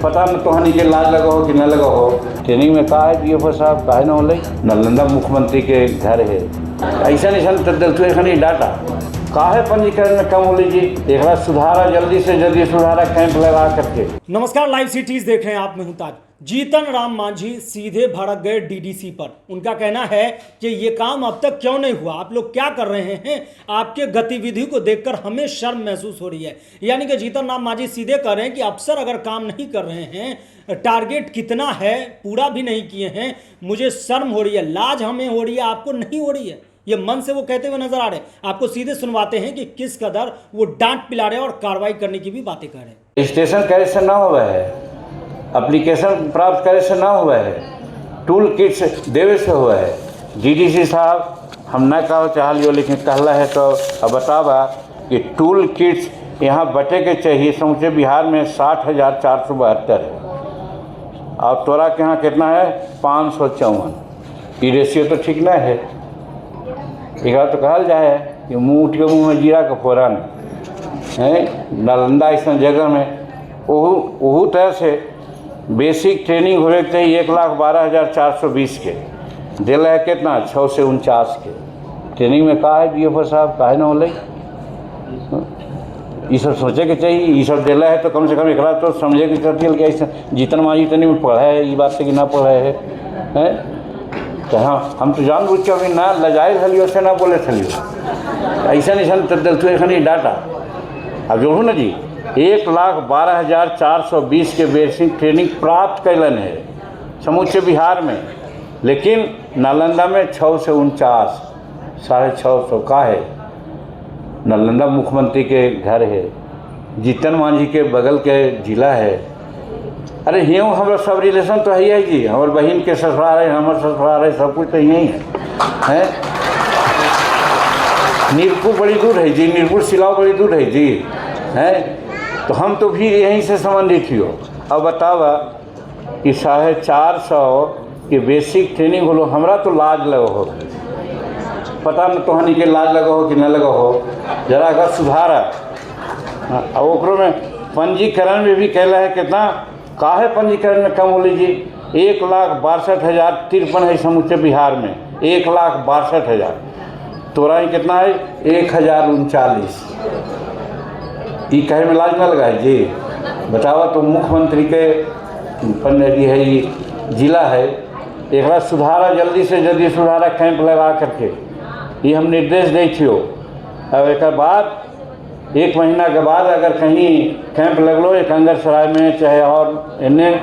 पता न तोहनी के लाज लगा हो कि न लगा हो। ट्रेनिंग में कहा है DFO साहब काहे न होले, नालंदा मुख्यमंत्री के घर है, ऐसा नहीं डाटा काहे पंजीकरण में कम हो लीजिए, एक सुधारा जल्दी से जल्दी सुधारा कैंप लगा करके। नमस्कार, लाइव सिटीज देख रहे हैं आप, मैं हूं ताज। जीतन राम मांझी सीधे भड़क गए DDC पर। उनका कहना है कि ये काम अब तक क्यों नहीं हुआ, आप लोग क्या कर रहे हैं, आपके गतिविधि को देखकर हमें शर्म महसूस हो रही है। यानी कि जीतन राम मांझी सीधे कह रहे हैं कि अफसर अगर काम नहीं कर रहे हैं, टारगेट कितना है पूरा भी नहीं किए हैं, मुझे शर्म हो रही है, लाज हमें हो रही है, आपको नहीं हो रही है। ये मन से वो कहते हुए नजर आ रहे हैं। आपको सीधे सुनवाते हैं कि किस कदर वो डांट पिला रहे हैं और कार्रवाई करने की भी बातें कर रहे हैं। स्टेशन करेक्शन ना हुआ है, एप्लीकेशन प्राप्त करे से ना हुआ है, टूल किट्स देवे से हुआ है। DDC साहब हम ना कहो चाह लियो, लेकिन कहला है तो अब बतावा कि टूल किट्स यहाँ बटे के चाहिए। समूचे बिहार में 60,472 है और तोरा के यहाँ कितना है 554। ये रेशियो तो ठीक ना है। एक तो कहल जाए कि मुँह उठ के मुँह में जीरा का फोरन है। नालंदा ऐसा जगह में ओहू तरह से बेसिक ट्रेनिंग होने के चाहिए। 1,12,420 के दिल है कितना 6 से 49 के ट्रेनिंग में कहा है DFO साहब काहे न होले, ये सब सोचे के चाहिए। ये सब दिला है तो कम से कम एक तो समझे के चाहिए कि ऐसा जीतन मांझी तनी में पढ़ा है, ये बात से कि ना पढ़ा है। तो हाँ, हम तो जानबूझ के अभी ना लजाए थलियो से ना बोले थलियो, ऐसा नहीं डाटा। अब जो हूँ ना जी 1,12,420 के बेसिक ट्रेनिंग प्राप्त कैलन है समूचे बिहार में, लेकिन नालंदा में 6 से 49 650 का है। नालंदा मुख्यमंत्री के घर है, जीतन मांझी के बगल के जिला है। अरे यूँ हमारा सब रिलेशन तो है जी, हमारे बहन के ससुराल है, हमारे ससुराल है, सब कुछ तो यही है। नीरपुर बड़ी दूर है जी, नीरपुर सिलाव बड़ी दूर है जी, हैं तो हम तो भी यहीं से संबंधित ही हो। अब बतावा कि 450 के बेसिक ट्रेनिंग होलो, हमरा तो लाज लगा हो, पता न तोहनी के लाज लगा हो कि न लगा हो, जरा अगर सुधारा। और ओकरो में पंजीकरण में भी कहला है कितना काहे पंजीकरण में कम हो लीजिए। 1,62,053 है समूचे बिहार में, 1,62,000। तोरा ही कितना है 1,039। ये कहे में लाज न लगा है जी, बतावा। तो मुख्यमंत्री के पंजी है, ये जिला है, एक सुधारा जल्दी से जल्दी सुधारा कैंप लगा करके ये हम निर्देश दे थियो। अब एक बाद 1 महीना के बाद अगर कहीं कैंप लगलो एक अंगरसराय में चाहे और इन्हें,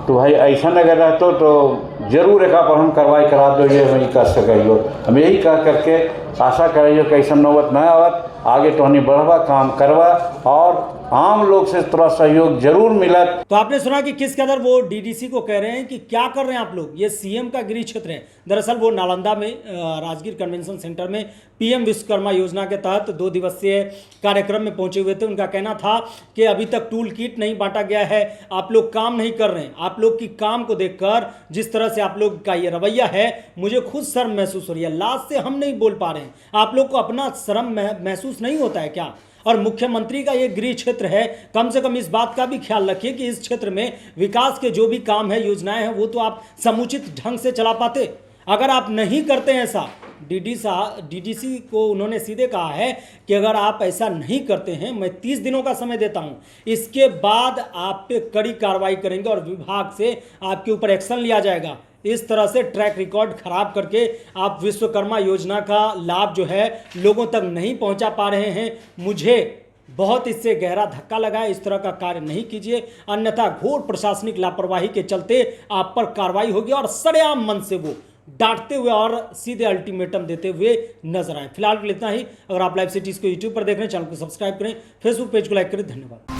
तो भाई ऐसा अगर रहते तो जरूर एक पर हम कार्रवाई करा दो, ये वही कर सको। हम यही कह करके आशा करियो कि ऐसा नौबत न आवत, आगे तो हमें बढ़वा काम करवा और आम लोग से थोड़ा सहयोग जरूर मिलत। तो आपने सुना कि किस कदर वो DDC को कह रहे हैं कि क्या कर रहे हैं आप लोग, ये CM का गृह क्षेत्र है। दरअसल वो नालंदा में राजगीर कन्वेंशन सेंटर में PM विश्वकर्मा योजना के तहत 2 दिवसीय कार्यक्रम में पहुंचे हुए थे। उनका कहना था कि अभी तक टूल किट नहीं बांटा गया है, आप लोग काम नहीं कर रहे हैं। आप लोग की काम को देखकर जिस तरह से आप लोग का ये रवैया है, मुझे खुद शर्म महसूस हो रही है, लाज से हम नहीं बोल पा रहे हैं। आप लोग को अपना शर्म महसूस नहीं होता है क्या? और मुख्यमंत्री का ये गृह क्षेत्र है, कम से कम इस बात का भी ख्याल रखिए कि इस क्षेत्र में विकास के जो भी काम है, योजनाएं हैं, वो तो आप समुचित ढंग से चला पाते। अगर आप नहीं करते हैं ऐसा, DDC को उन्होंने सीधे कहा है कि अगर आप ऐसा नहीं करते हैं, मैं 30 दिनों का समय देता हूं, इसके बाद आप पे कड़ी कार्रवाई करेंगे और विभाग से आपके ऊपर एक्शन लिया जाएगा। इस तरह से ट्रैक रिकॉर्ड खराब करके आप विश्वकर्मा योजना का लाभ जो है लोगों तक नहीं पहुंचा पा रहे हैं। मुझे बहुत इससे गहरा धक्का लगा है। इस तरह का कार्य नहीं कीजिए, अन्यथा घोर प्रशासनिक लापरवाही के चलते आप पर कार्रवाई होगी और सरेआम मन से वो डांटते हुए और सीधे अल्टीमेटम देते हुए नजर आए। फिलहाल के लिए इतना ही। अगर आप लाइव सिटीज को YouTube पर देख रहे हैं, चैनल को सब्सक्राइब करें, फेसबुक पेज को लाइक करें। धन्यवाद।